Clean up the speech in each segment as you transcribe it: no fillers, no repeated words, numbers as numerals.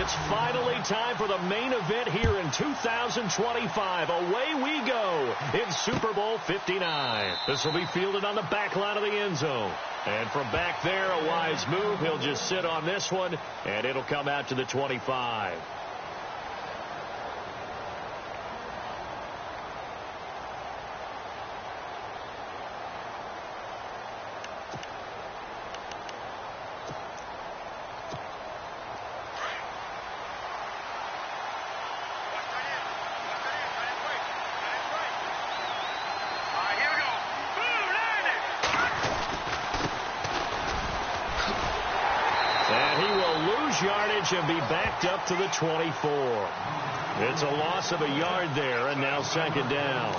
It's finally time for the main event here in 2025. Away we go in Super Bowl 59. This will be fielded on the back line of the end zone. And from back there, a wise move. He'll just sit on this one, and it'll come out to the 25. Yardage and be backed up to the 24. It's a loss of a yard there, and now second down.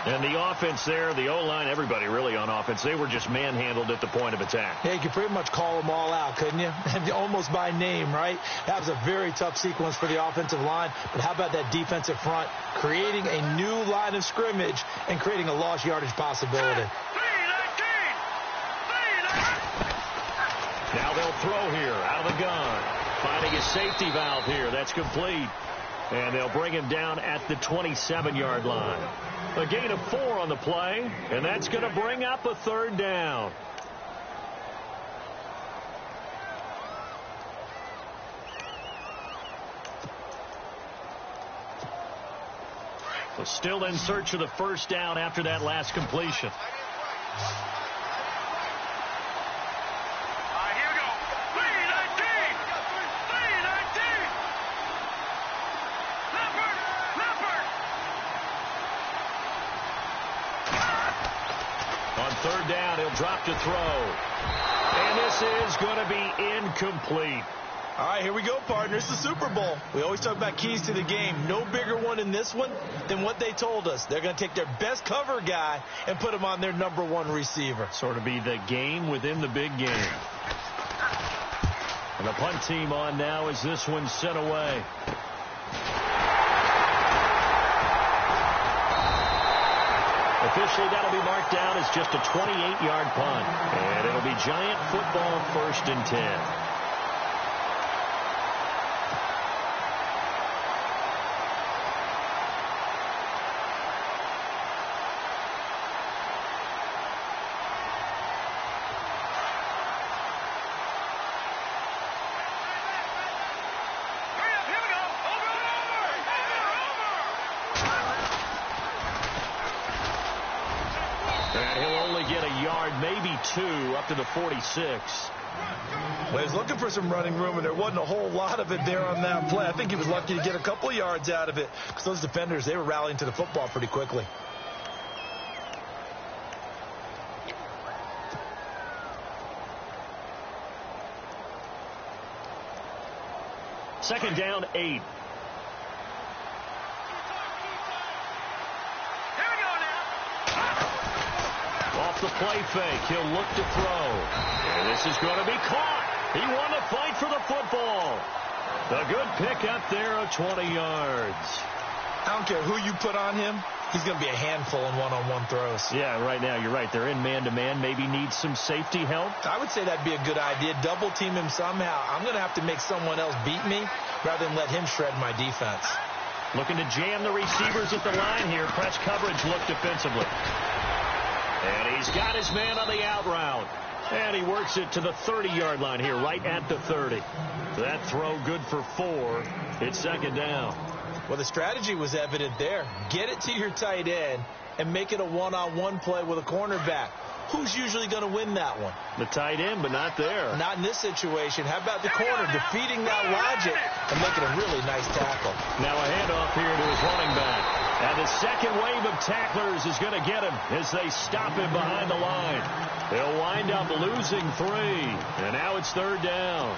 And the offense there, the O-line, everybody really on offense, they were just manhandled at the point of attack. Yeah, you could pretty much call them all out, couldn't you? Almost by name, right? That was a very tough sequence for the offensive line. But how about that defensive front creating a new line of scrimmage and creating a lost yardage possibility? Now they'll throw here out of the gun. Finding a safety valve here. That's complete. And they'll bring him down at the 27-yard line. A gain of 4 on the play, and that's going to bring up a third down. So still in search of the first down after that last completion. Third down, he'll drop to throw. And this is going to be incomplete. All right, here we go, partner. It's the Super Bowl. We always talk about keys to the game. No bigger one in this one than what they told us. They're going to take their best cover guy and put him on their #1 receiver. Sort of be the game within the big game. And the punt team on now as this one's sent away. Officially, that'll be marked down as just a 28-yard punt. And it'll be Giant football, 1st and 10. Maybe 2 up to the 46. Well, he was looking for some running room, and there wasn't a whole lot of it there on that play. I think he was lucky to get a couple of yards out of it because those defenders, they were rallying to the football pretty quickly. Second down, 8. The play fake. He'll look to throw. And this is going to be caught. He won the fight for the football. A good pickup there of 20 yards. I don't care who you put on him. He's going to be a handful in one-on-one throws. Yeah, right now, you're right. They're in man-to-man. Maybe needs some safety help. I would say that'd be a good idea. Double team him somehow. I'm going to have to make someone else beat me rather than let him shred my defense. Looking to jam the receivers at the line here. Press coverage look defensively. And he's got his man on the out route. And he works it to the 30-yard line here, right at the 30. That throw good for 4. It's second down. Well, the strategy was evident there. Get it to your tight end and make it a one-on-one play with a cornerback. Who's usually going to win that one? The tight end, but not there. Not in this situation. How about the corner defeating that logic and making a really nice tackle? Now a handoff here to his running back. And the second wave of tacklers is going to get him as they stop him behind the line. They'll wind up losing 3. And now it's third down.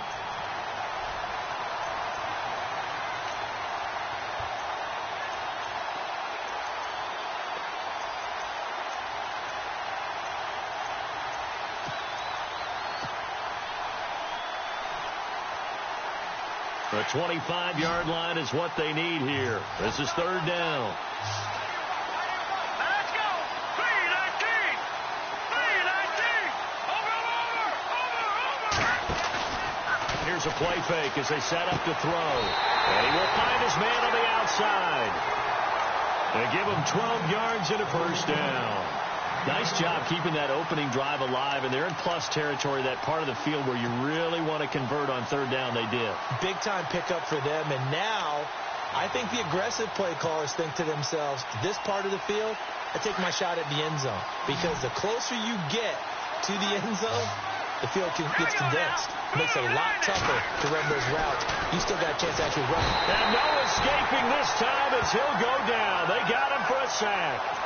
The 25-yard line is what they need here. This is third down. Let's go. 3-19. 3-19. Over. Here's Here's a play fake as they set up to throw. And he will find his man on the outside. They give him 12 yards and a first down. Nice job keeping that opening drive alive, and they're in plus territory, that part of the field where you really want to convert on third down. They did. Big-time pickup for them, and now I think the aggressive play callers think to themselves, this part of the field, I take my shot at the end zone, because the closer you get to the end zone, the field gets condensed. It makes it a lot tougher to run those routes. You still got a chance to actually run. And no escaping this time as he'll go down. They got him for a sack.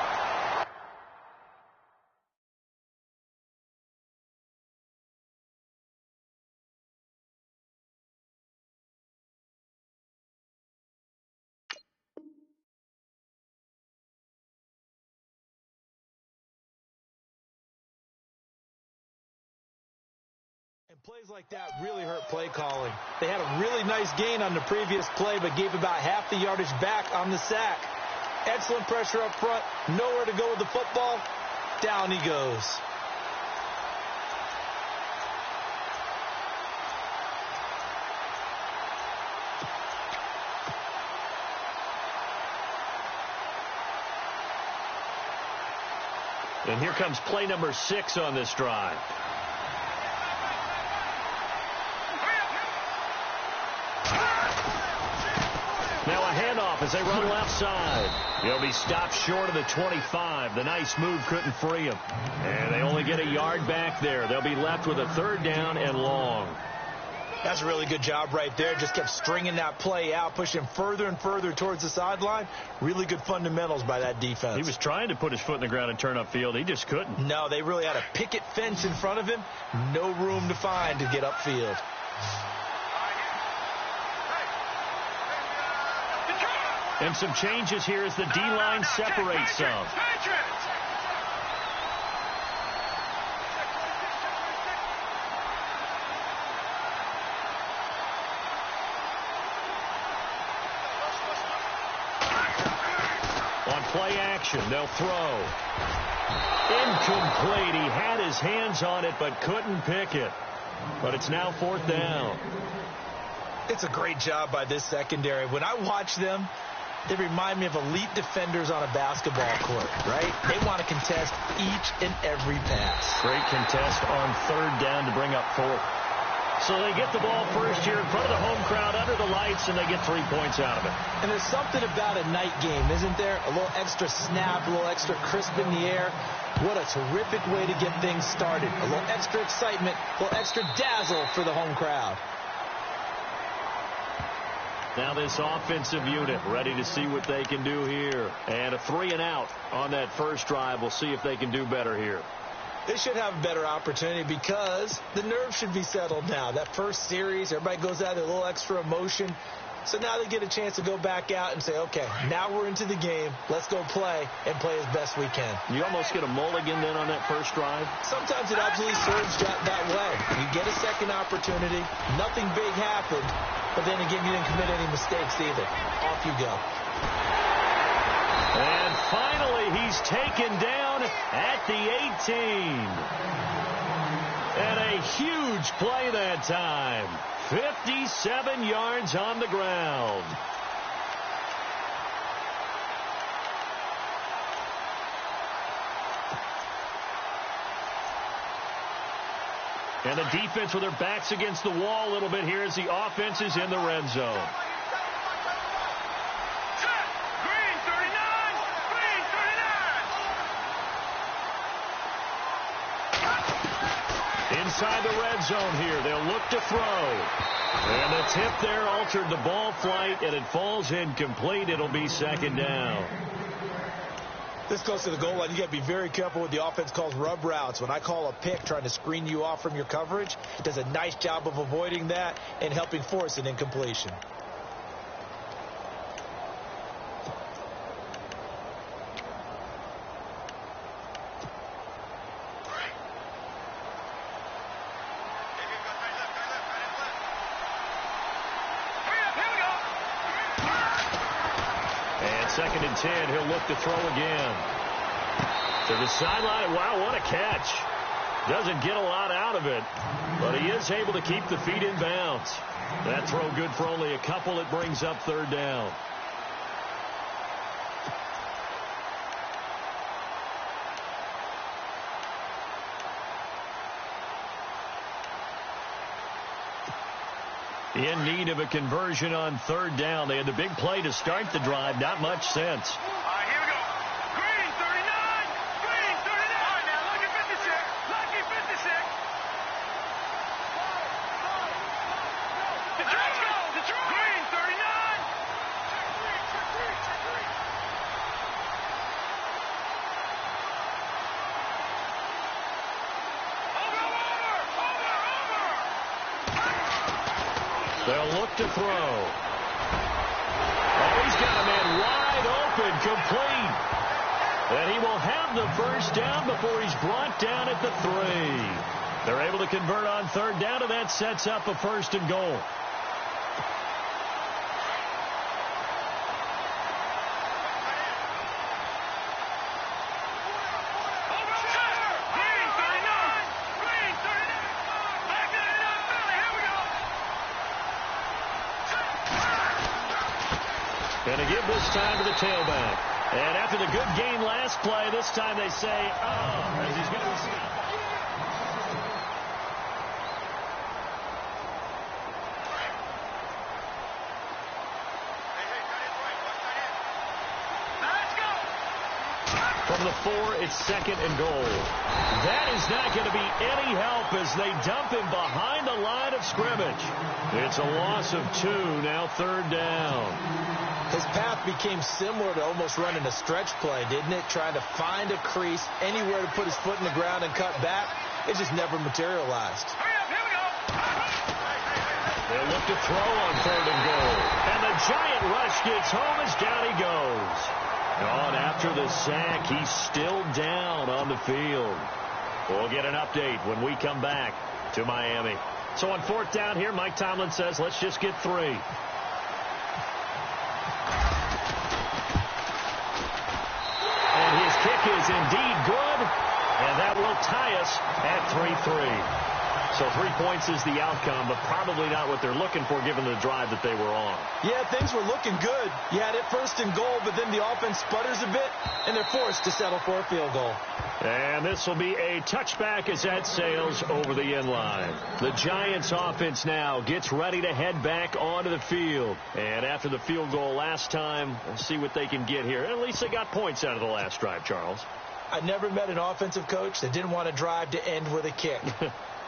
And plays like that really hurt play calling. They had a really nice gain on the previous play, but gave about half the yardage back on the sack. Excellent pressure up front. Nowhere to go with the football. Down he goes. And here comes play number 6 on this drive. Now a handoff as they run left side. He'll be stopped short of the 25. The nice move couldn't free him. And they only get a yard back there. They'll be left with a third down and long. That's a really good job right there. Just kept stringing that play out, pushing further and further towards the sideline. Really good fundamentals by that defense. He was trying to put his foot in the ground and turn upfield. He just couldn't. No, they really had a picket fence in front of him. No room to find to get upfield. And some changes here as the D-line separates some. On play action, they'll throw. Incomplete. He had his hands on it but couldn't pick it. But it's now fourth down. It's a great job by this secondary. When I watch them, they remind me of elite defenders on a basketball court, right? They want to contest each and every pass. Great contest on third down to bring up fourth. So they get the ball first here in front of the home crowd under the lights, and they get 3 points out of it. And there's something about a night game, isn't there? A little extra snap, a little extra crisp in the air. What a terrific way to get things started. A little extra excitement, a little extra dazzle for the home crowd. Now this offensive unit ready to see what they can do here. And a 3 and out on that first drive. We'll see if they can do better here. They should have a better opportunity because the nerves should be settled now. That first series, everybody goes out with a little extra emotion. So now they get a chance to go back out and say, okay, now we're into the game. Let's go play and play as best we can. You almost get a mulligan then on that first drive? Sometimes it absolutely serves that way. You get a second opportunity. Nothing big happened. But then again, you didn't commit any mistakes either. Off you go. And finally, he's taken down at the 18. And a huge play that time. 57 yards on the ground. And the defense with their backs against the wall a little bit here as the offense is in the red zone. Inside the red zone here, they'll look to throw. And the tip there altered the ball flight, and it falls incomplete. It'll be second down. This goes to the goal line. You got to be very careful with the offense calls rub routes. When I call a pick trying to screen you off from your coverage, it does a nice job of avoiding that and helping force an incompletion. Second and 10, he'll look to throw again. To the sideline. Wow, what a catch. Doesn't get a lot out of it, but he is able to keep the feet in bounds. That throw good for only a couple. It brings up third down. In need of a conversion on third down. They had the big play to start the drive. Not much sense. All right, here we go. Green, 39. Green, 39. All right, now, lucky 56. Lucky 56. Detroit, go. Detroit. Green, 39. They'll look to throw. Oh, he's got a man wide open, complete. And he will have the first down before he's brought down at the 3. They're able to convert on third down, and that sets up a first and goal. And to give this time to the tailback. And after the good gain last play, this time they say, oh, as he's going to be stopped. From the 4, it's second and goal. That is not going to be any help as they dump him behind the line of scrimmage. It's a loss of 2, now third down. His path became similar to almost running a stretch play, didn't it? Trying to find a crease, anywhere to put his foot in the ground and cut back. It just never materialized. They'll look to throw on third and goal. And the giant rush gets home as down he goes. On after the sack, he's still down on the field. We'll get an update when we come back to Miami. So on fourth down here, Mike Tomlin says, let's just get 3. Kick is indeed good, and that will tie us at 3-3. So 3 points is the outcome, but probably not what they're looking for given the drive that they were on. Yeah, things were looking good. You had it first and goal, but then the offense sputters a bit, and they're forced to settle for a field goal. And this will be a touchback as that sails over the end line. The Giants offense now gets ready to head back onto the field. And after the field goal last time, let's see what they can get here. At least they got points out of the last drive, Charles. I never met an offensive coach that didn't want to drive to end with a kick.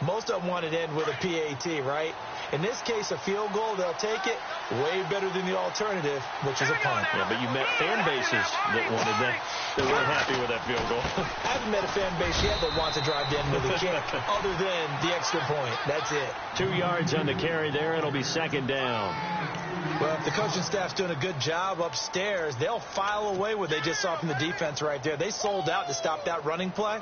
Most of them wanted to end with a PAT, right? In this case, a field goal, they'll take it. Way better than the alternative, which is a punt. Yeah, but you met fan bases that wanted that. They weren't happy with that field goal. I haven't met a fan base yet that wants to drive to end with a kick, other than the extra point. That's it. 2 yards on the carry there. It'll be second down. Well, if the coaching staff's doing a good job upstairs, they'll file away what they just saw from the defense right there. They sold out to stop that running play.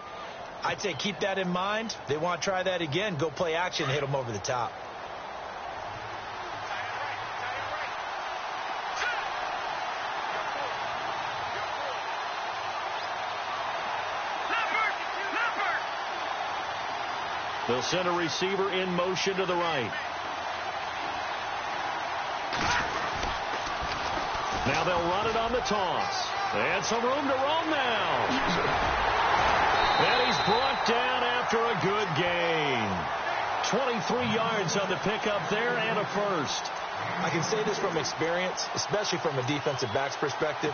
I'd say keep that in mind. They want to try that again. Go play action and hit them over the top. They'll send a receiver in motion to the right. Now they'll run it on the toss. And some room to roam now. And he's brought down after a good gain. 23 yards on the pickup there and a first. I can say this from experience, especially from a defensive back's perspective.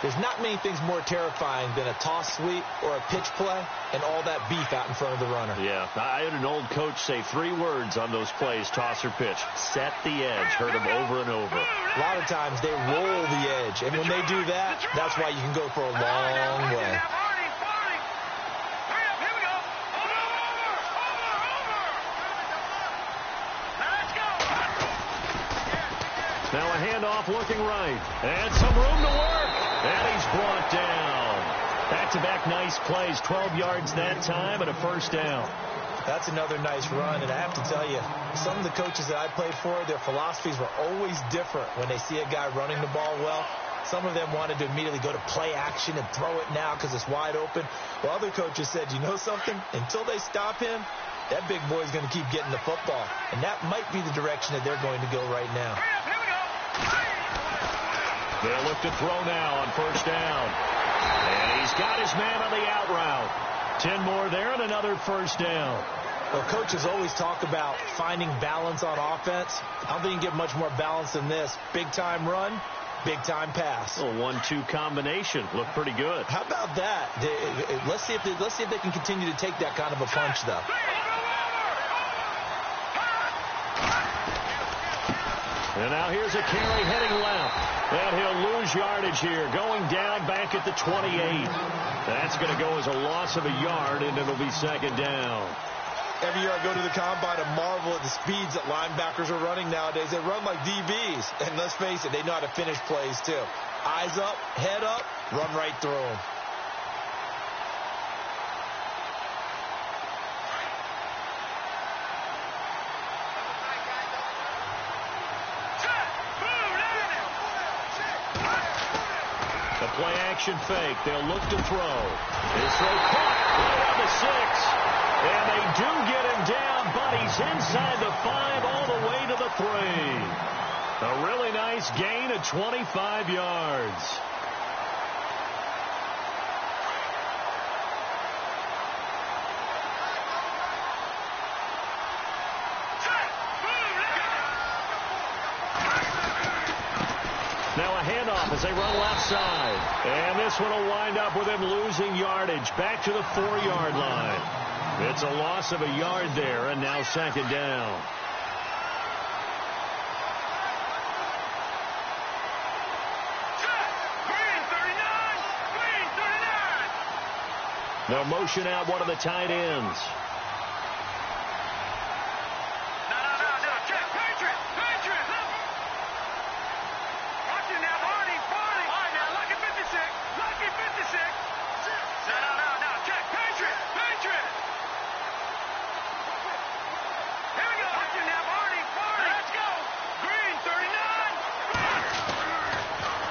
There's not many things more terrifying than a toss sweep or a pitch play and all that beef out in front of the runner. Yeah, I had an old coach say 3 words on those plays, toss or pitch. Set the edge. Heard them over and over. A lot of times they roll the edge, and when they do that, that's why you can go for a long way. Now a handoff looking right. And some room to work. And he's brought down. Back-to-back nice plays. 12 yards that time and a first down. That's another nice run. And I have to tell you, some of the coaches that I played for, their philosophies were always different when they see a guy running the ball well. Some of them wanted to immediately go to play action and throw it now because it's wide open. Well, other coaches said, you know something? Until they stop him, that big boy is going to keep getting the football. And that might be the direction that they're going to go right now. They'll look to throw now on first down. And he's got his man on the out route. 10 more there and another first down. Well, coaches always talk about finding balance on offense. I don't think you can get much more balance than this. Big-time run, big-time pass. A 1-2 combination. Looked pretty good. How about that? Let's see if they can continue to take that kind of a punch, though. And now here's a carry heading left. And he'll lose yardage here, going down back at the 28. That's going to go as a loss of a yard, and it'll be second down. Every year I go to the combine and marvel at the speeds that linebackers are running nowadays. They run like DBs. And let's face it, they know how to finish plays, too. Eyes up, head up, run right through them. Play action fake. They'll look to throw. His throw caught right on the 6. And they do get him down, but he's inside the 5 all the way to the 3. A really nice gain of 25 yards. Now a handoff as they run left side. And this one will wind up with him losing yardage back to the 4-yard line. It's a loss of a yard there, and now second down. They'll motion out one of the tight ends.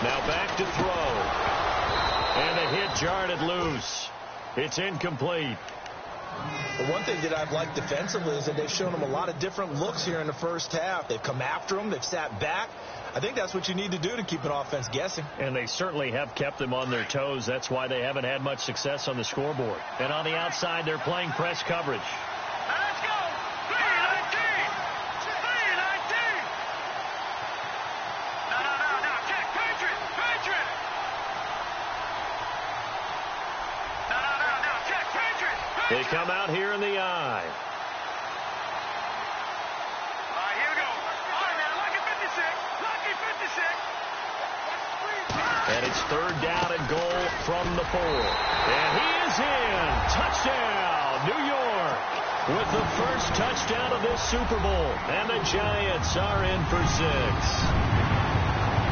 Now back to throw. And a hit jarred it loose. It's incomplete. The one thing that I've liked defensively is that they've shown them a lot of different looks here in the first half. They've come after them. They've sat back. I think that's what you need to do to keep an offense guessing. And they certainly have kept them on their toes. That's why they haven't had much success on the scoreboard. And on the outside, they're playing press coverage. Let's go! 3-19! 3-19! No, check, Patriot! Patriot! No, check, Patriot! They come out here in the eye. Here we go. All right, now, lucky 56. Lucky 56. And it's third down and goal from the 4. And he is in. Touchdown, New York. With the first touchdown of this Super Bowl. And the Giants are in for 6.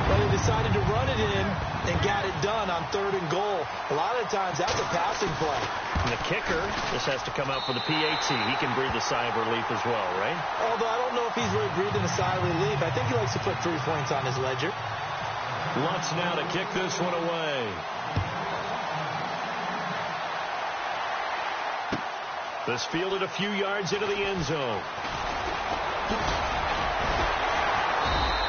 Well, they decided to run it in and got it done on 3rd and goal. A lot of times that's a passing play. And the kicker, this has to come out for the PAT. He can breathe a sigh of relief as well, right? Although I don't know if he's really breathing a sigh of relief. I think he likes to put 3 points on his ledger. Lutz now to kick this one away. This fielded a few yards into the end zone.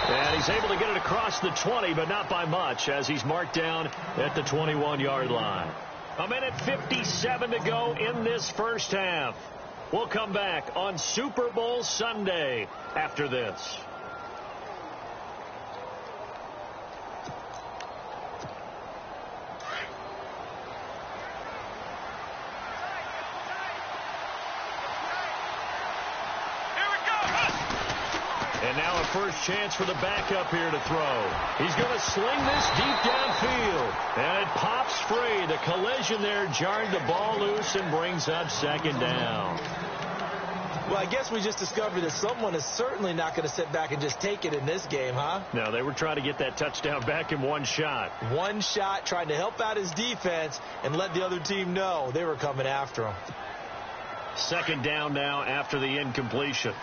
And he's able to get it across the 20, but not by much, as he's marked down at the 21-yard line. 1:57 to go in this first half. We'll come back on Super Bowl Sunday after this. And now a first chance for the backup here to throw. He's going to sling this deep downfield. And it pops free. The collision there jarred the ball loose and brings up second down. Well, I guess we just discovered that someone is certainly not going to sit back and just take it in this game, huh? No, they were trying to get that touchdown back in one shot. One shot, trying to help out his defense and let the other team know they were coming after him. Second down now after the incompletion.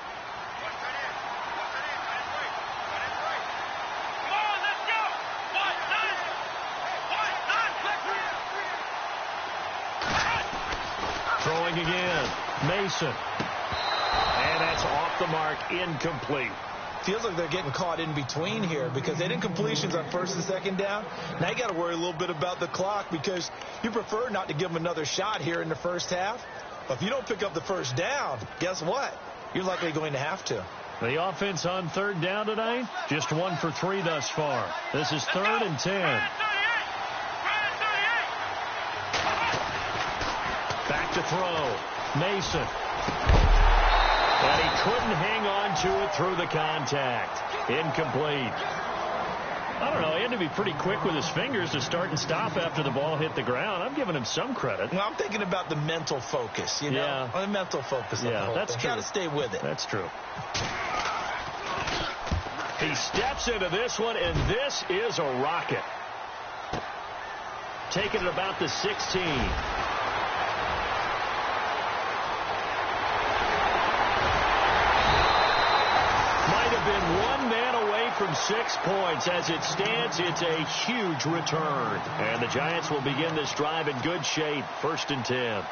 Throwing again. Mason. And that's off the mark. Incomplete. Feels like they're getting caught in between here because they didn't completions on first and second down. Now you got to worry a little bit about the clock because you prefer not to give them another shot here in the first half. But if you don't pick up the first down, guess what? You're likely going to have to. The offense on third down tonight, just 1 for 3 thus far. This is 3rd and 10. Back to throw. Mason. And he couldn't hang on to it through the contact. Incomplete. I don't know. He had to be pretty quick with his fingers to start and stop after the ball hit the ground. I'm giving him some credit. Well, I'm thinking about the mental focus, you know? Yeah. The mental focus. Yeah, that's true. Got to stay with it. That's true. He steps into this one, and this is a rocket. Taking it about the 16. Been one man away from 6 points. As it stands, it's a huge return. And the Giants will begin this drive in good shape, 1st and 10.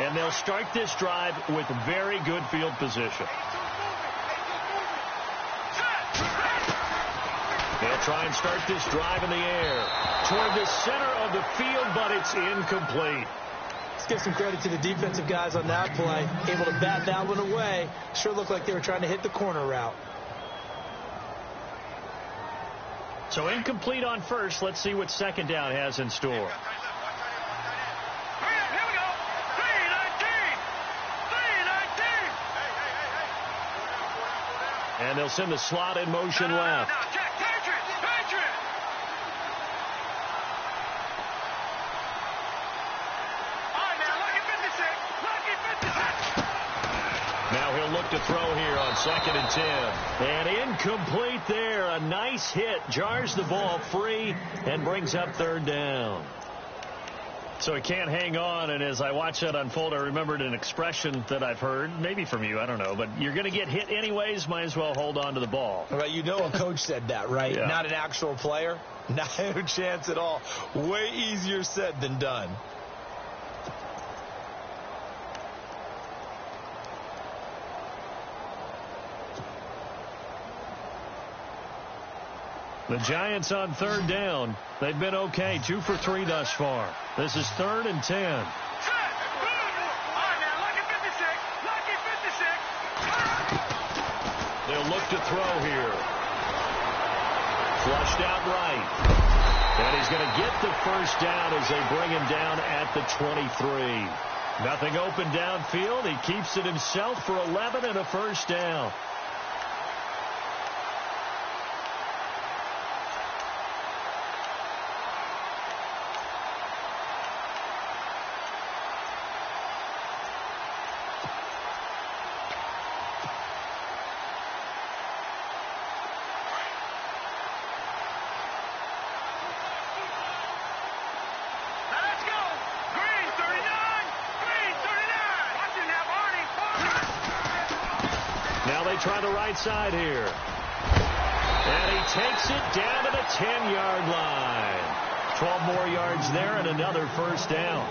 And they'll start this drive with very good field position. They'll try and start this drive in the air toward the center of the field, but it's incomplete. Let's give some credit to the defensive guys on that play. Able to bat that one away. Sure looked like they were trying to hit the corner route. So incomplete on first. Let's see what second down has in store. Here we go. 3-19. And they'll send the slot in motion left. Now he'll look to throw here on 2nd and 10. And incomplete there. A nice hit. Jars the ball free and brings up 3rd down. So he can't hang on. And as I watch that unfold, I remembered an expression that I've heard, maybe from you, I don't know. But you're going to get hit anyways. Might as well hold on to the ball. Right, you know a coach said that, right? Yeah. Not an actual player. Not a chance at all. Way easier said than done. The Giants on 3rd down. They've been okay. 2 for 3 thus far. This is 3rd and 10. They'll look to throw here. Flushed out right. And he's going to get the first down as they bring him down at the 23. Nothing open downfield. He keeps it himself for 11 and a first down. Try the right side here. And he takes it down to the 10-yard line. 12 more yards there and another first down.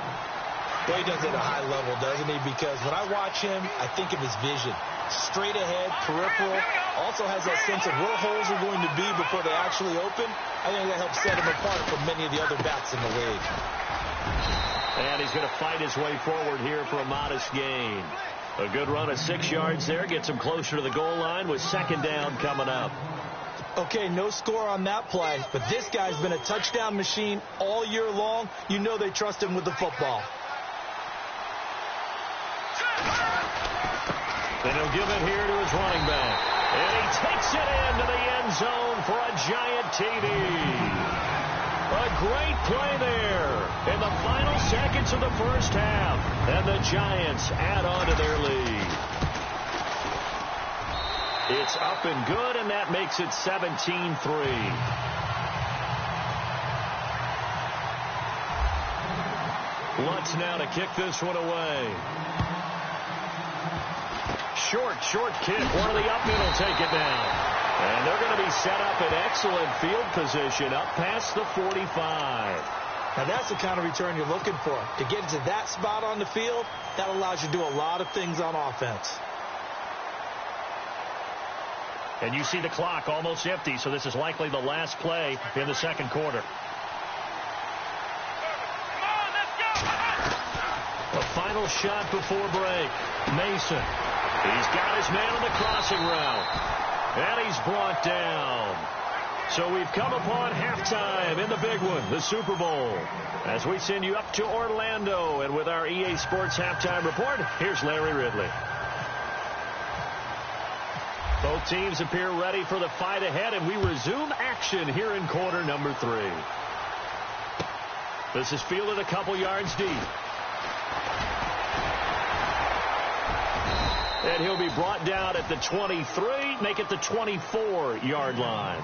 Well, he does it at a high level, doesn't he? Because when I watch him, I think of his vision. Straight ahead, peripheral. Also has that sense of where holes are going to be before they actually open. I think that helps set him apart from many of the other backs in the league. And he's going to fight his way forward here for a modest gain. A good run of 6 yards there. Gets him closer to the goal line with 2nd down coming up. Okay, no score on that play, but this guy's been a touchdown machine all year long. You know they trust him with the football. Then he'll give it here to his running back. And he takes it into the end zone for a giant TD. A great play there in the final seconds of the first half. And the Giants add on to their lead. It's up and good, and that makes it 17-3. Lutz now to kick this one away. Short kick. One of the up middle take it down. And they're going to be set up in excellent field position up past the 45. Now, that's the kind of return you're looking for. To get to that spot on the field, that allows you to do a lot of things on offense. And you see the clock almost empty, so this is likely the last play in the second quarter. The final shot before break. Mason. He's got his man on the crossing route. And he's brought down. So we've come upon halftime in the big one, the Super Bowl. As we send you up to Orlando, and with our EA Sports halftime report, here's Larry Ridley. Both teams appear ready for the fight ahead, and we resume action here in quarter number 3. This is fielded a couple yards deep. And he'll be brought down at the 23, make it the 24-yard line.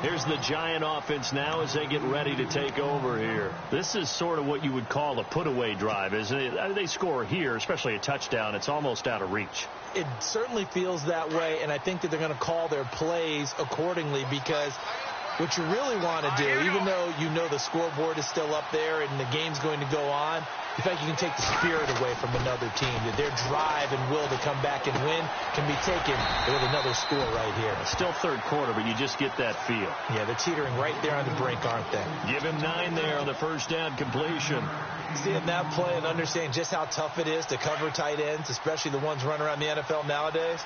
Here's the Giant offense now as they get ready to take over here. This is sort of what you would call a put-away drive, isn't it? They score here, especially a touchdown. It's almost out of reach. It certainly feels that way, and I think that they're going to call their plays accordingly, because what you really want to do, even though you know the scoreboard is still up there and the game's going to go on, in fact, you can take the spirit away from another team. That their drive and will to come back and win can be taken with another score right here. Still third quarter, but you just get that feel. Yeah, they're teetering right there on the brink, aren't they? Give him 9 there on the first down completion. Seeing that play and understanding just how tough it is to cover tight ends, especially the ones running around the NFL nowadays,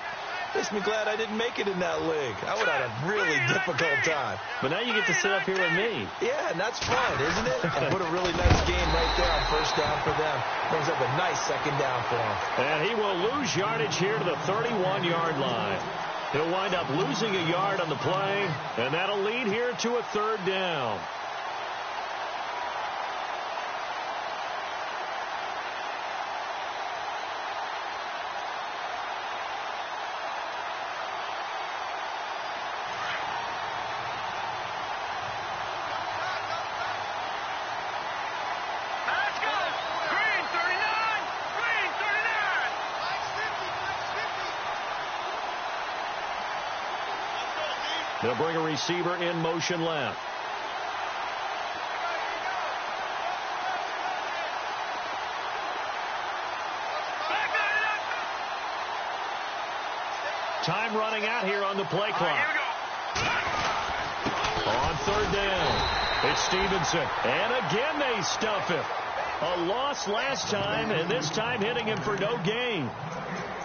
makes me glad I didn't make it in that league. I would have had a really difficult time. But now you get to sit up here with me. Yeah, and that's fun, isn't it? And put a really nice game right there on first down for them. Brings up a nice second down for them. And he will lose yardage here to the 31-yard line. He'll wind up losing a yard on the play, and that'll lead here to a third down. They'll bring a receiver in motion left. Time running out here on the play clock. On third down, it's Stevenson. And again they stuff him. A loss last time, and this time hitting him for no gain.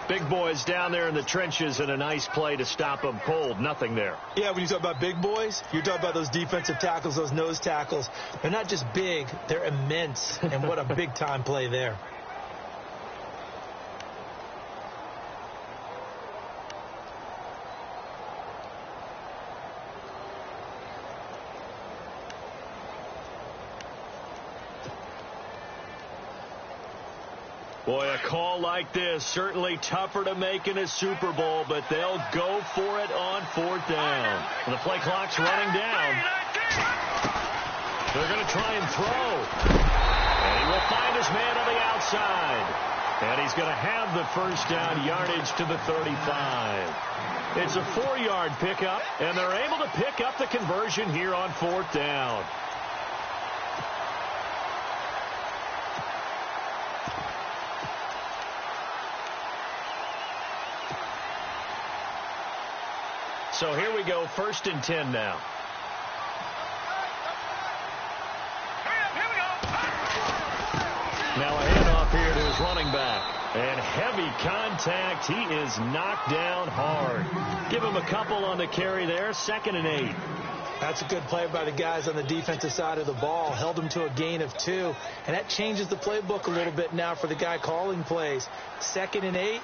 Big boys down there in the trenches, and a nice play to stop them cold. Nothing there. Yeah, when you talk about big boys, you're talking about those defensive tackles, those nose tackles. They're not just big, they're immense. And what a big-time play there. Boy, a call like this, certainly tougher to make in a Super Bowl, but they'll go for it on fourth down. And the play clock's running down. They're going to try and throw. And he will find his man on the outside. And he's going to have the first down yardage to the 35. It's a 4-yard pickup, and they're able to pick up the conversion here on fourth down. So here we go, 1st and 10 now. Now a handoff here to his running back. And heavy contact. He is knocked down hard. Give him a couple on the carry there. 2nd and 8. That's a good play by the guys on the defensive side of the ball. Held him to a gain of 2. And that changes the playbook a little bit now for the guy calling plays. 2nd and 8.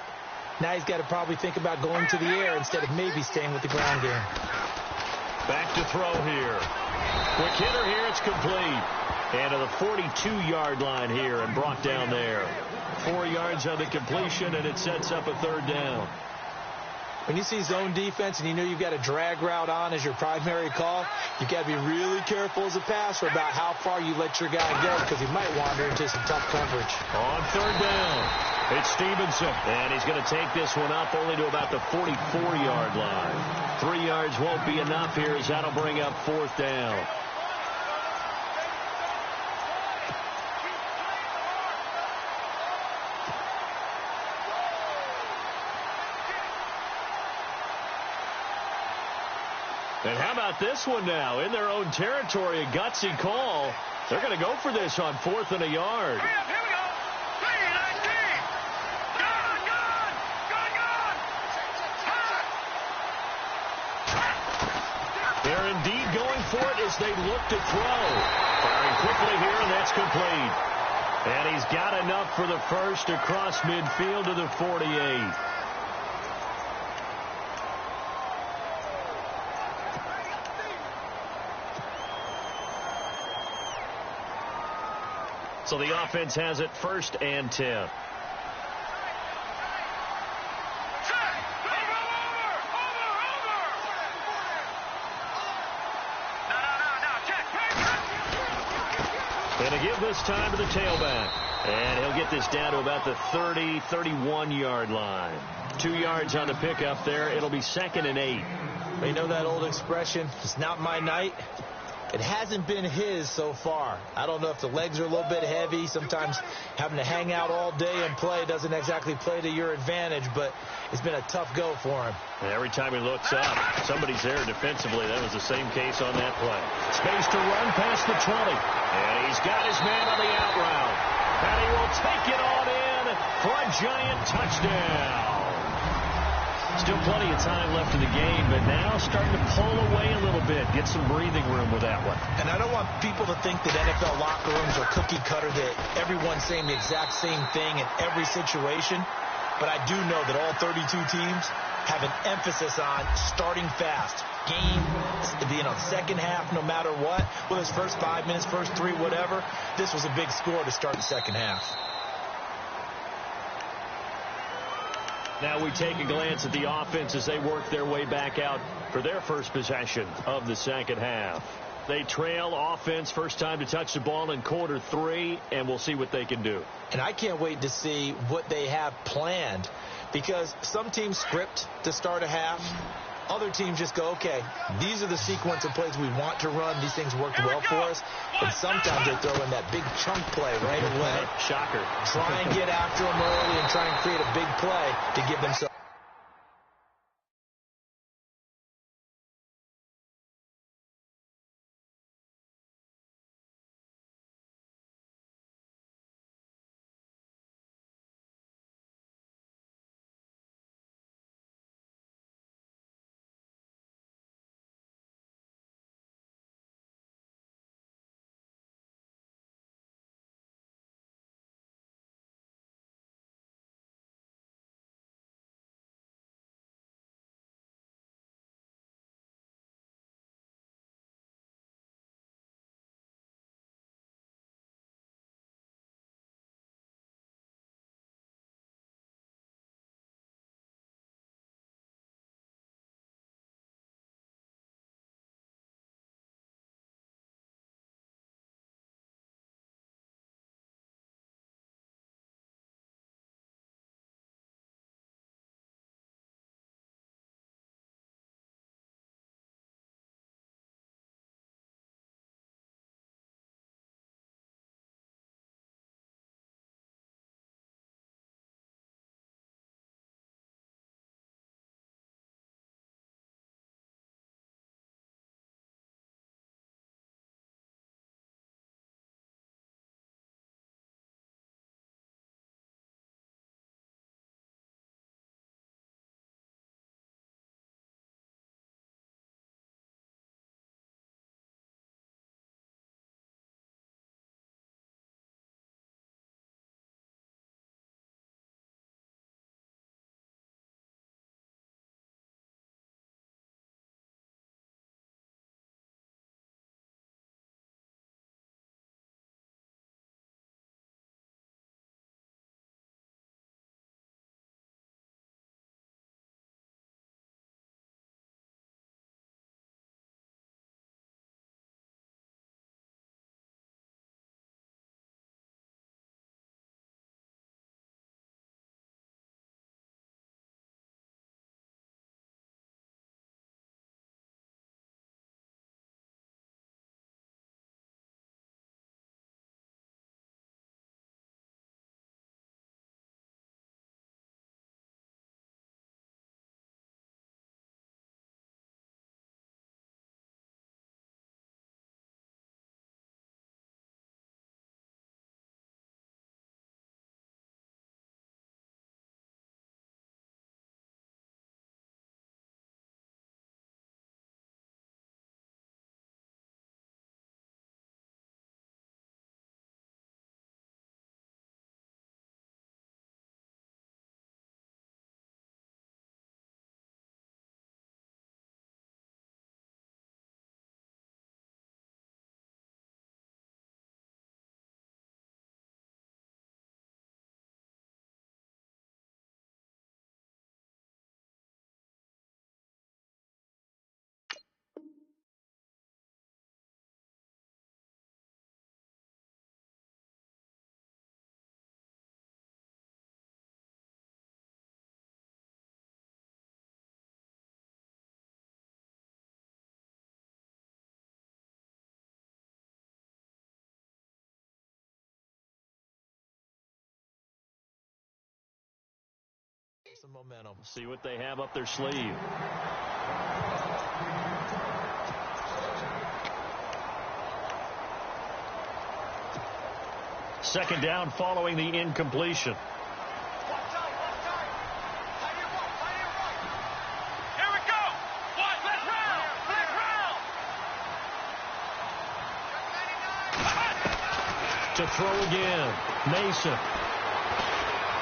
Now he's got to probably think about going to the air instead of maybe staying with the ground game. Back to throw here. Quick hitter here. It's complete. And to the 42-yard line here and brought down there. 4 yards on the completion, and it sets up a third down. When you see zone defense and you know you've got a drag route on as your primary call, you've got to be really careful as a passer about how far you let your guy go, because he might wander into some tough coverage. On third down, it's Stevenson, and he's going to take this one up only to about the 44-yard line. 3 yards won't be enough here, as that'll bring up fourth down. And how about this one now? In their own territory, a gutsy call. They're going to go for this on 4th and a yard. Here we go. 3-19. Gone. They're indeed going for it as they look to throw. Firing quickly here, and that's complete. And he's got enough for the first across midfield to the 48. So the offense has it 1st and 10. Over. No. Check. And to give this time to the tailback. And he'll get this down to about the 30, 31-yard line. 2 yards on the pickup there. It'll be 2nd and 8. You know that old expression, it's not my night. It hasn't been his so far. I don't know if the legs are a little bit heavy. Sometimes having to hang out all day and play doesn't exactly play to your advantage, but it's been a tough go for him. And every time he looks up, somebody's there defensively. That was the same case on that play. Space to run past the 20. And he's got his man on the out route. And he will take it on in for a giant touchdown. Still plenty of time left in the game, but now starting to pull away a little bit. Get some breathing room with that one. And I don't want people to think that NFL locker rooms are cookie cutter, that everyone's saying the exact same thing in every situation. But I do know that all 32 teams have an emphasis on starting fast. Game, second half, no matter what. Whether it's first 5 minutes, first 3, whatever. This was a big score to start the second half. Now we take a glance at the offense as they work their way back out for their first possession of the second half. They trail offense, first time to touch the ball in quarter 3, and we'll see what they can do. And I can't wait to see what they have planned, because some teams script to start a half. Other teams just go, okay, these are the sequence of plays we want to run. These things worked well for us. And sometimes they throw in that big chunk play right away. Shocker. Try and get after them early and try and create a big play to give themselves some momentum. See what they have up their sleeve. Second down following the incompletion. Here we go. What? Let's round. Let's round. To throw again. Mason.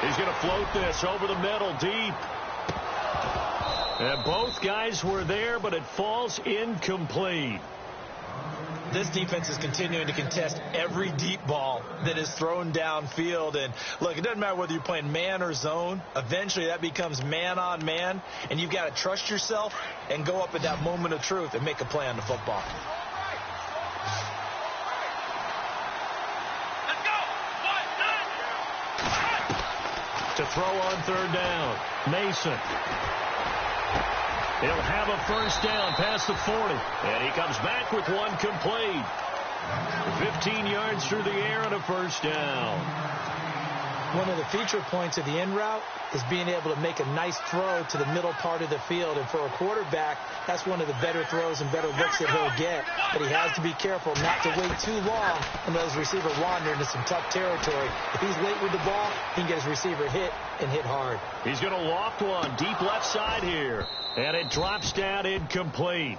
He's going to float this over the middle deep. And both guys were there, but it falls incomplete. This defense is continuing to contest every deep ball that is thrown downfield. And, look, it doesn't matter whether you're playing man or zone. Eventually that becomes man on man, and you've got to trust yourself and go up at that moment of truth and make a play on the football. Let's go. To throw on third down. Mason. He'll have a first down past the 40. And he comes back with one complete. 15 yards through the air and a first down. One of the feature points of the in route is being able to make a nice throw to the middle part of the field. And for a quarterback, that's one of the better throws and better looks that he'll get. But he has to be careful not to wait too long and let his receiver wander into some tough territory. If he's late with the ball, he can get his receiver hit and hit hard. He's going to loft one deep left side here. And it drops down incomplete.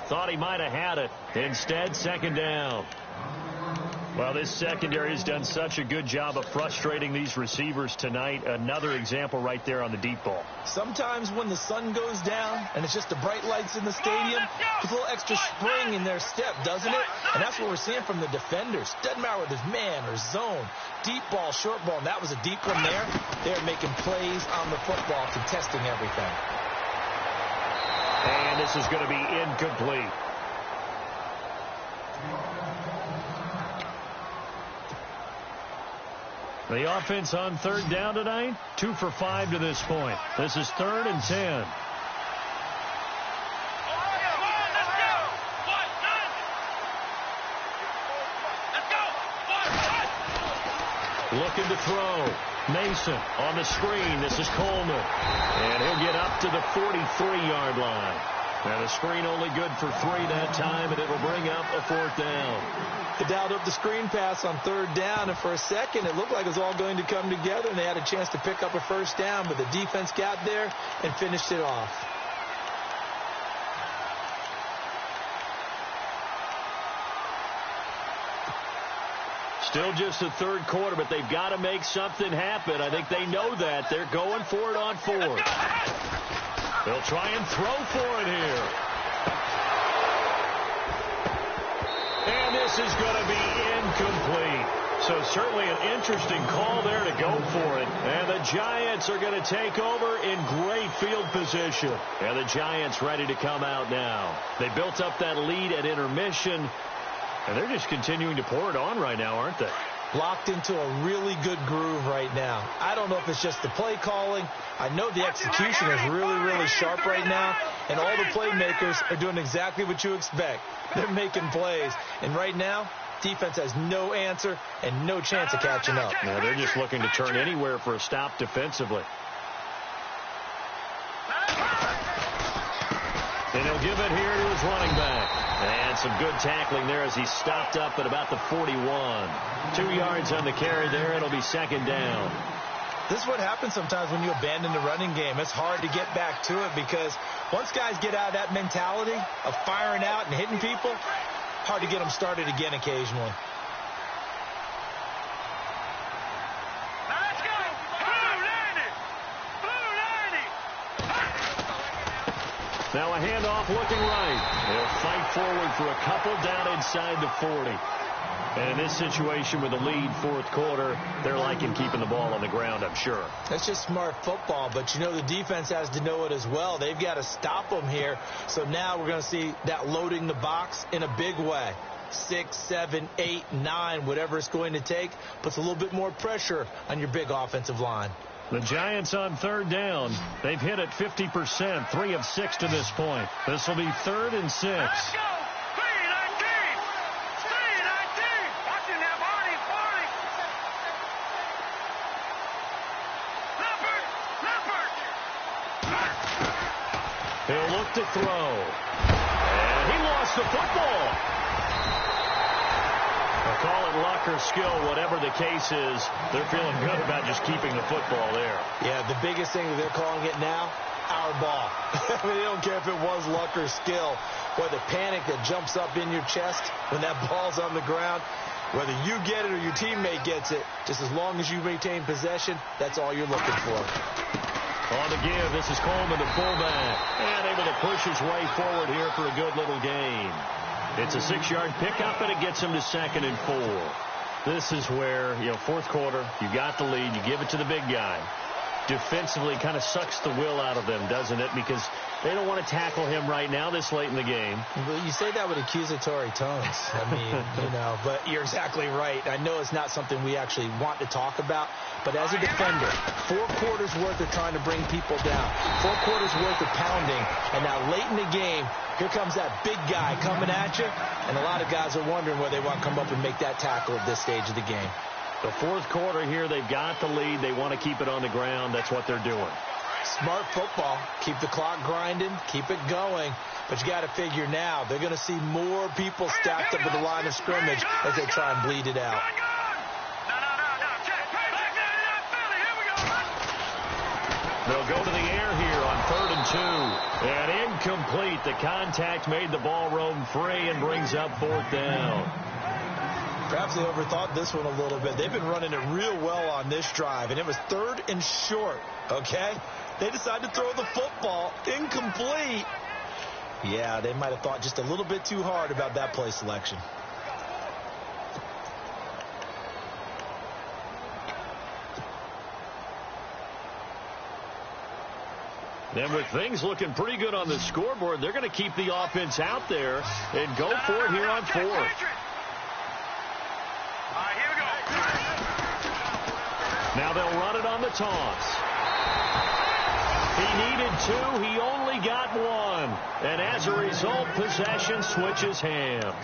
Thought he might have had it. Instead, second down. Well, this secondary has done such a good job of frustrating these receivers tonight. Another example right there on the deep ball. Sometimes when the sun goes down and it's just the bright lights in the stadium, there's a little extra spring in their step, doesn't it? And that's what we're seeing from the defenders. Doesn't matter whether it's man or zone, deep ball, short ball, and that was a deep one there. They're making plays on the football, contesting everything. And this is going to be incomplete. The offense on third down tonight, 2 for 5 to this point. This is 3rd and 10. Looking to throw. Mason on the screen. This is Coleman. And he'll get up to the 43-yard line. And the screen only good for 3 that time, and it'll bring up a 4th down. They dialed up the screen pass on third down, and for a second it looked like it was all going to come together, and they had a chance to pick up a first down, but the defense got there and finished it off. Still just the third quarter, but they've got to make something happen. I think they know that. They're going for it on 4th. They'll try and throw for it here. And this is going to be incomplete. So certainly an interesting call there to go for it. And the Giants are going to take over in great field position. And the Giants ready to come out now. They built up that lead at intermission. And they're just continuing to pour it on right now, aren't they? Locked into a really good groove right now. I don't know if it's just the play calling. I know the execution is really, really sharp right now. And all the playmakers are doing exactly what you expect. They're making plays. And right now, defense has no answer and no chance of catching up. Yeah, they're just looking to turn anywhere for a stop defensively. And he'll give it here to his running back. And some good tackling there as he stopped up at about the 41. 2 yards on the carry there. It'll be second down. This is what happens sometimes when you abandon the running game. It's hard to get back to it because once guys get out of that mentality of firing out and hitting people, hard to get them started again occasionally. Now a handoff looking right. They'll fight forward for a couple down inside the 40. And in this situation with the lead, 4th quarter, they're liking keeping the ball on the ground, I'm sure. That's just smart football, but you know the defense has to know it as well. They've got to stop them here. So now we're going to see that loading the box in a big way. 6, 7, 8, 9, whatever it's going to take, puts a little bit more pressure on your big offensive line. The Giants on third down. They've hit it 50%, 3 of 6 to this point. This will be 3rd and 6. Let's go. 3-19. 3-19. Watching that body. Leopard. He'll look to throw. And he lost the football. I'll call it luck or skill, whatever the case is. They're feeling good about just keeping the football there. Yeah, the biggest thing that they're calling it now, our ball. I mean, they don't care if it was luck or skill. Or the panic that jumps up in your chest when that ball's on the ground. Whether you get it or your teammate gets it, just as long as you maintain possession, that's all you're looking for. On the give, this is Coleman, the fullback. And able to push his way forward here for a good little gain. It's a 6-yard pickup, and it gets him to 2nd and 4. This is where, fourth quarter, you got the lead, you give it to the big guy. Defensively kind of sucks the will out of them, doesn't it? Because they don't want to tackle him right now this late in the game. Well, you say that with accusatory tones. I mean, but you're exactly right. I know it's not something we actually want to talk about, but as a defender, 4 quarters worth of trying to bring people down, 4 quarters worth of pounding, and now late in the game, here comes that big guy coming at you, and a lot of guys are wondering whether they want to come up and make that tackle at this stage of the game. The fourth quarter here, they've got the lead. They want to keep it on the ground. That's what they're doing. Smart football. Keep the clock grinding. Keep it going. But you got to figure now, they're going to see more people stacked up at the line of scrimmage as they try and bleed it out. They'll go to the air here on 3rd and 2. And incomplete. The contact made the ball roam free and brings up 4th down. Perhaps they overthought this one a little bit. They've been running it real well on this drive, and it was 3rd and short, okay? They decided to throw the football incomplete. Yeah, they might have thought just a little bit too hard about that play selection. Then with things looking pretty good on the scoreboard, they're going to keep the offense out there and go for it here on 4th. Now they'll run it on the toss. He needed 2. He only got 1. And as a result, possession switches hands.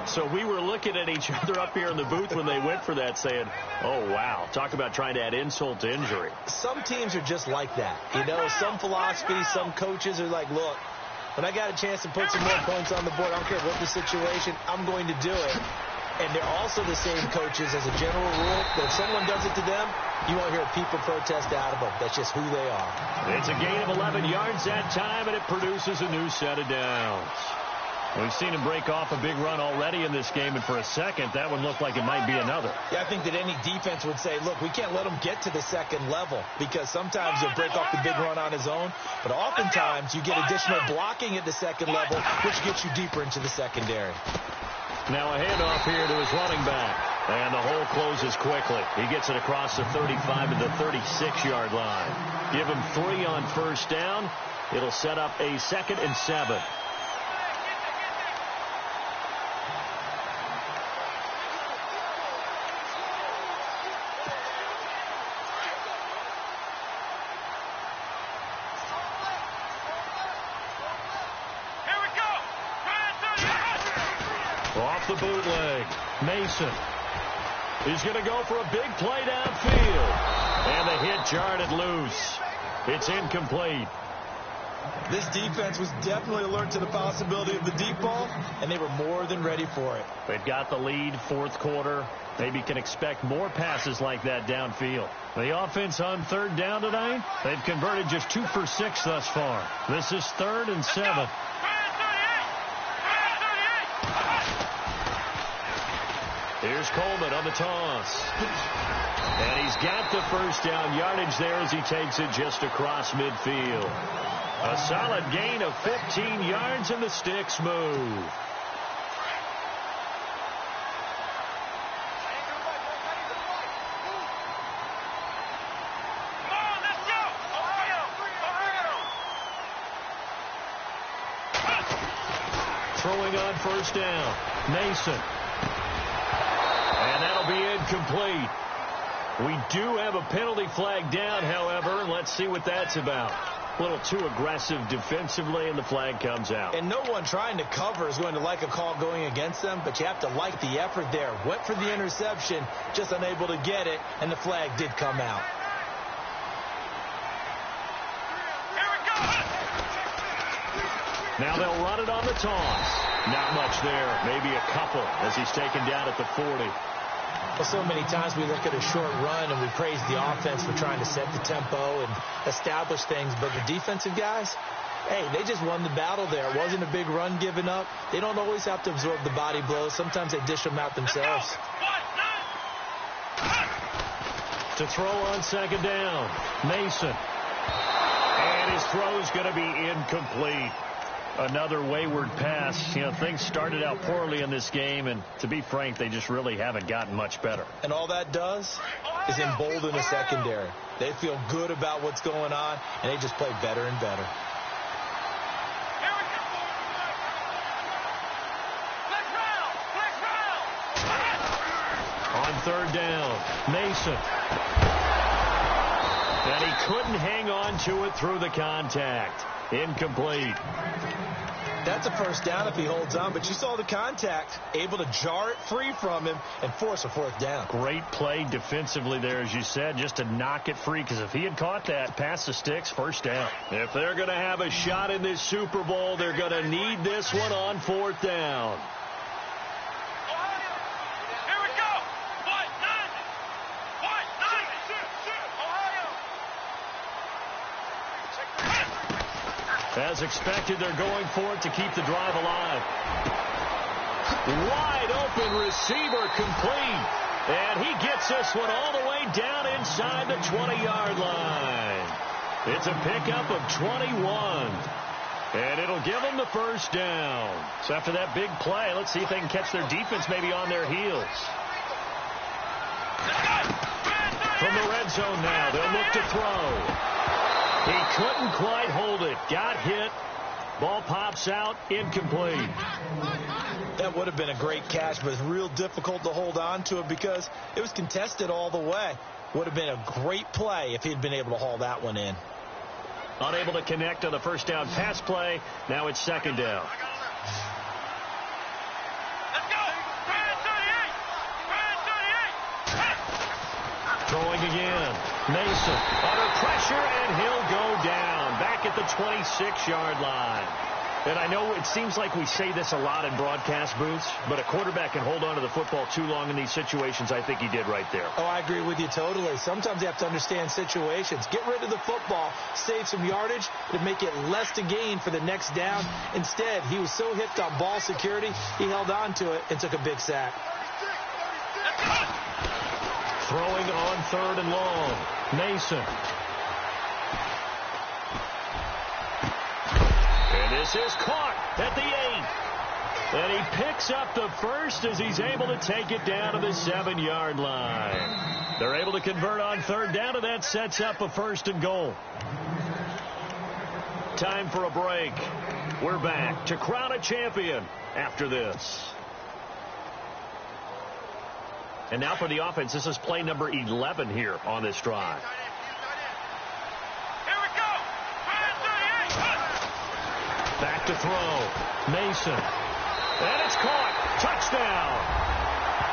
So we were looking at each other up here in the booth when they went for that saying, oh, wow, talk about trying to add insult to injury. Some teams are just like that. Some philosophies, some coaches are like, look, when I got a chance to put some more points on the board, I don't care what the situation, I'm going to do it. And they're also the same coaches as a general rule that if someone does it to them, you won't hear people protest out of them. That's just who they are. It's a gain of 11 yards that time, and it produces a new set of downs. We've seen him break off a big run already in this game, and for a second, that one looked like it might be another. Yeah, I think that any defense would say, look, we can't let him get to the second level because sometimes he'll break off the big run on his own, but oftentimes you get additional blocking at the second level, which gets you deeper into the secondary. Now a handoff here to his running back. And the hole closes quickly. He gets it across the 35 to the 36-yard line. Give him 3 on 1st down. It'll set up a 2nd and 7. Off the bootleg, Mason. He's going to go for a big play downfield. And the hit jarred it loose. It's incomplete. This defense was definitely alert to the possibility of the deep ball, and they were more than ready for it. They've got the lead, 4th quarter. Maybe can expect more passes like that downfield. The offense on 3rd down tonight, they've converted just 2 for 6 thus far. This is 3rd and 7. Here's Coleman on the toss. And he's got the 1st down yardage there as he takes it just across midfield. A solid gain of 15 yards, and the sticks move. Throwing on 1st down, Mason. And that'll be incomplete. We do have a penalty flag down, however, and let's see what that's about. A little too aggressive defensively, and the flag comes out. And no one trying to cover is going to like a call going against them, but you have to like the effort there. Went for the interception, just unable to get it, and the flag did come out. Now they'll run it on the toss. Not much there. Maybe a couple as he's taken down at the 40. Well, so many times we look at a short run and we praise the offense for trying to set the tempo and establish things. But the defensive guys, hey, they just won the battle there. It wasn't a big run given up. They don't always have to absorb the body blows. Sometimes they dish them out themselves. To throw on second down, Mason. And his throw's going to be incomplete. Another wayward pass. You know, things started out poorly in this game, and to be frank, they just really haven't gotten much better. And all that does is embolden a secondary. They feel good about what's going on, and they just play better and better. On third down, Mason. And he couldn't hang on to it through the contact. Incomplete. That's a first down if he holds on, but you saw the contact, able to jar it free from him and force a fourth down. Great play defensively there, as you said, just to knock it free, because if he had caught that, past the sticks, first down. If they're going to have a shot in this Super Bowl, they're going to need this one on fourth down. As expected, they're going for it to keep the drive alive. Wide open receiver complete. And he gets this one all the way down inside the 20-yard line. It's a pickup of 21. And it'll give them the first down. So after that big play, let's see if they can catch their defense maybe on their heels. From the red zone now, they'll look to throw. He couldn't quite hold it. Got hit. Ball pops out. Incomplete. That would have been a great catch, but it's real difficult to hold on to it because it was contested all the way. Would have been a great play if he'd been able to haul that one in. Unable to connect on the first down pass play. Now it's second down. Throwing again. Mason under pressure, and he'll go down. Back at the 26-yard line. And I know it seems like we say this a lot in broadcast booths, but a quarterback can hold on to the football too long in these situations. I think he did right there. Oh, I agree with you totally. Sometimes you have to understand situations. Get rid of the football, save some yardage to make it less to gain for the next down. Instead, he was so hipped on ball security, he held on to it and took a big sack. Throwing on third and long. Mason. And this is caught at the 8. And he picks up the first as he's able to take it down to the 7-yard line. They're able to convert on third down, and that sets up a first and goal. Time for a break. We're back to crown a champion after this. And now for the offense, this is play number 11 here on this drive. Here we go. Back to throw. Mason. And it's caught. Touchdown.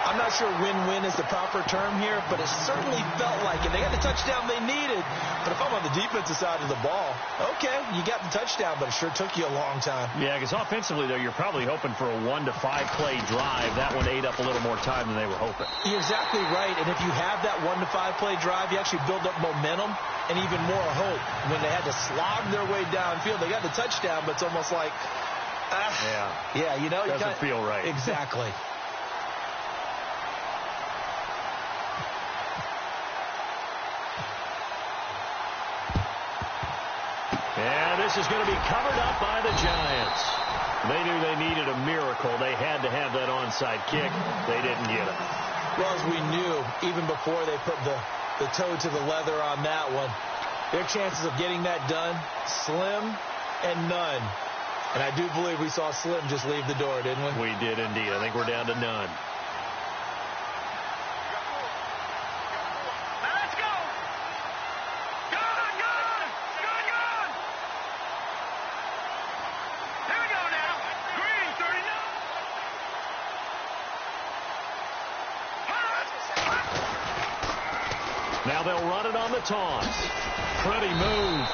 I'm not sure win-win is the proper term here, but it certainly felt like it. They got the touchdown they needed. But if I'm on the defensive side of the ball, okay, you got the touchdown, but it sure took you a long time. Yeah, because offensively, though, you're probably hoping for a 1 to 5 play drive. That one ate up a little more time than they were hoping. You're exactly right. And if you have that 1 to 5 play drive, you actually build up momentum and even more hope. When they had to slog their way downfield, they got the touchdown, but it's almost like, yeah, you know, doesn't feel right. Exactly. And this is going to be covered up by the Giants. They knew they needed a miracle. They had to have that onside kick. They didn't get it. Well, as we knew, even before they put the toe to the leather on that one, their chances of getting that done, slim and none. And I do believe we saw Slim just leave the door, didn't we? We did indeed. I think we're down to none. Now they'll run it on the toss. Pretty move.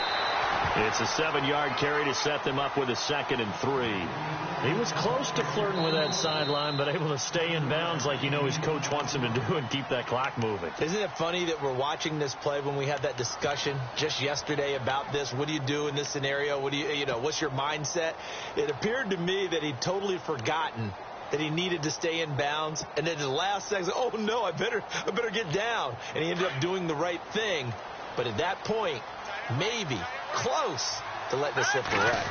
It's a 7-yard carry to set them up with a 2nd and 3. He was close to flirting with that sideline, but able to stay in bounds like his coach wants him to do and keep that clock moving. Isn't it funny that we're watching this play when we had that discussion just yesterday about this? What do you do in this scenario? What do what's your mindset? It appeared to me that he'd totally forgotten that he needed to stay in bounds, and then in the last second, oh no, I better get down. And he ended up doing the right thing. But at that point, maybe close to let this slip away.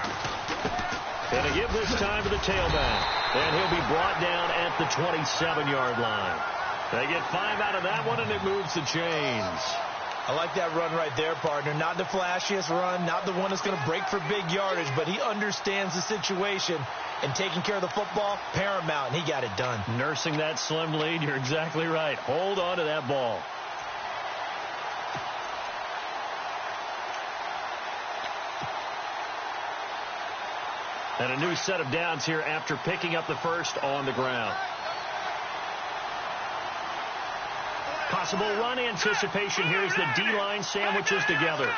And to give this time to the tailback. And he'll be brought down at the 27-yard line. They get 5 out of that one, and it moves the chains. I like that run right there, partner. Not the flashiest run, not the one that's going to break for big yardage, but he understands the situation, and taking care of the football, paramount, and he got it done. Nursing that slim lead, you're exactly right. Hold on to that ball. And a new set of downs here after picking up the first on the ground. Possible run anticipation here as the D-line sandwiches together.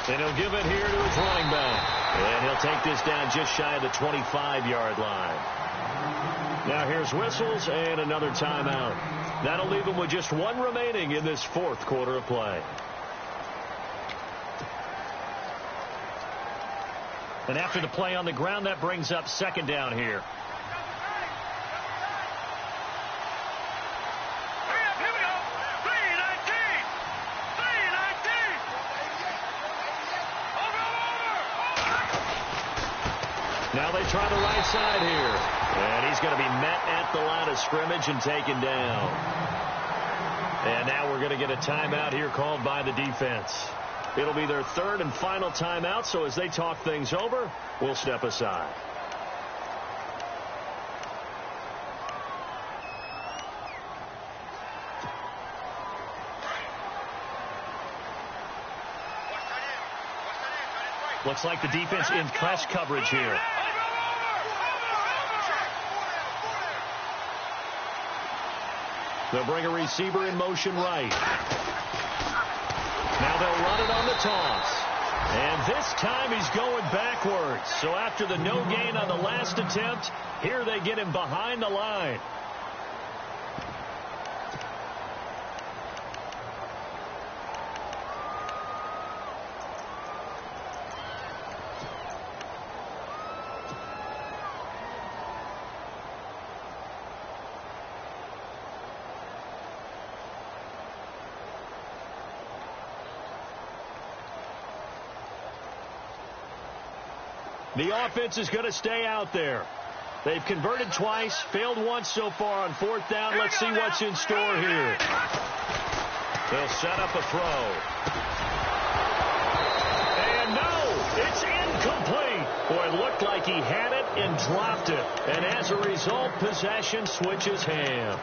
And he'll give it here to his running back. And he'll take this down just shy of the 25-yard line. Now here's whistles and another timeout. That'll leave him with just one remaining in this 4th quarter of play. And after the play on the ground, that brings up 2nd down here. Now they try the right side here. And he's going to be met at the line of scrimmage and taken down. And now we're going to get a timeout here called by the defense. It'll be their 3rd and final timeout, so as they talk things over, we'll step aside. Looks like the defense in press coverage here. They'll bring a receiver in motion right. Now they'll run it on the toss. And this time he's going backwards. So after the no gain on the last attempt, here they get him behind the line. The offense is going to stay out there. They've converted twice, failed once so far on 4th down. Let's see what's in store here. They'll set up a throw. And no, it's incomplete. Boy, it looked like he had it and dropped it. And as a result, possession switches hands.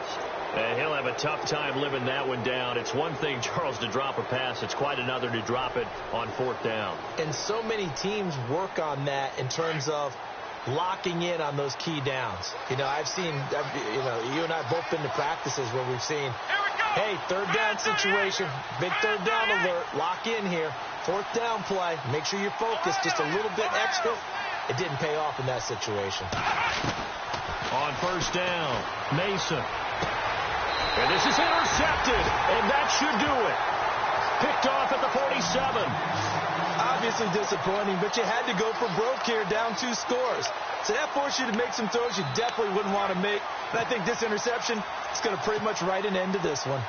And he'll have a tough time living that one down. It's one thing, Charles, to drop a pass. It's quite another to drop it on 4th down. And so many teams work on that in terms of locking in on those key downs. I've seen, you and I have both been to practices where we've seen, hey, 3rd down situation, big 3rd down alert, lock in here. 4th down play, make sure you're focused just a little bit extra. It didn't pay off in that situation. On 1st down, Mason. And this is intercepted, and that should do it. Picked off at the 47. Obviously disappointing, but you had to go for broke here, down 2 scores. So that forced you to make some throws you definitely wouldn't want to make. And I think this interception is going to pretty much write an end to this one.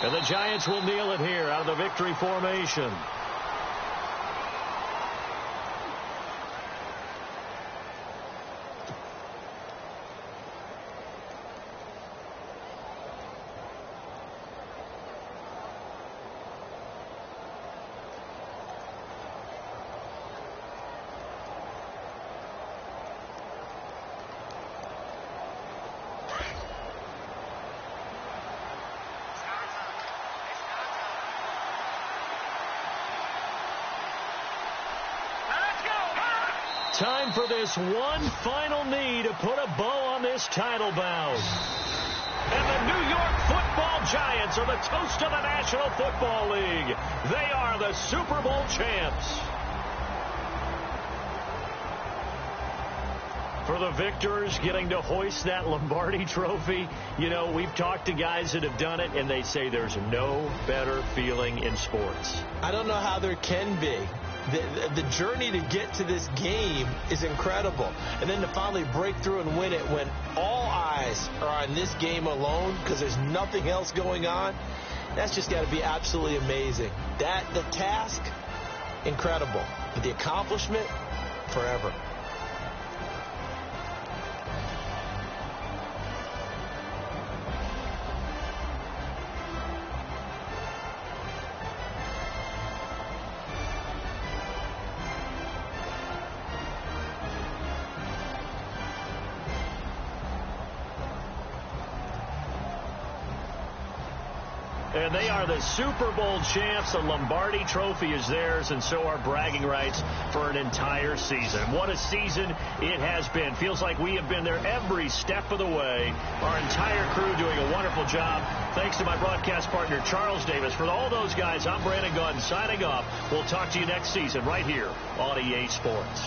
And the Giants will kneel it here out of the victory formation. Time for this one final knee to put a bow on this title bout. And the New York Football Giants are the toast of the National Football League. They are the Super Bowl champs. For the victors, getting to hoist that Lombardi trophy, you know, we've talked to guys that have done it, and they say there's no better feeling in sports. I don't know how there can be. The journey to get to this game is incredible. And then to finally break through and win it when all eyes are on this game alone because there's nothing else going on, that's just got to be absolutely amazing. The task, incredible. But the accomplishment, forever. And they are the Super Bowl champs. The Lombardi trophy is theirs, and so are bragging rights for an entire season. What a season it has been. Feels like we have been there every step of the way. Our entire crew doing a wonderful job. Thanks to my broadcast partner, Charles Davis. For all those guys, I'm Brandon Gunn signing off. We'll talk to you next season right here on EA Sports.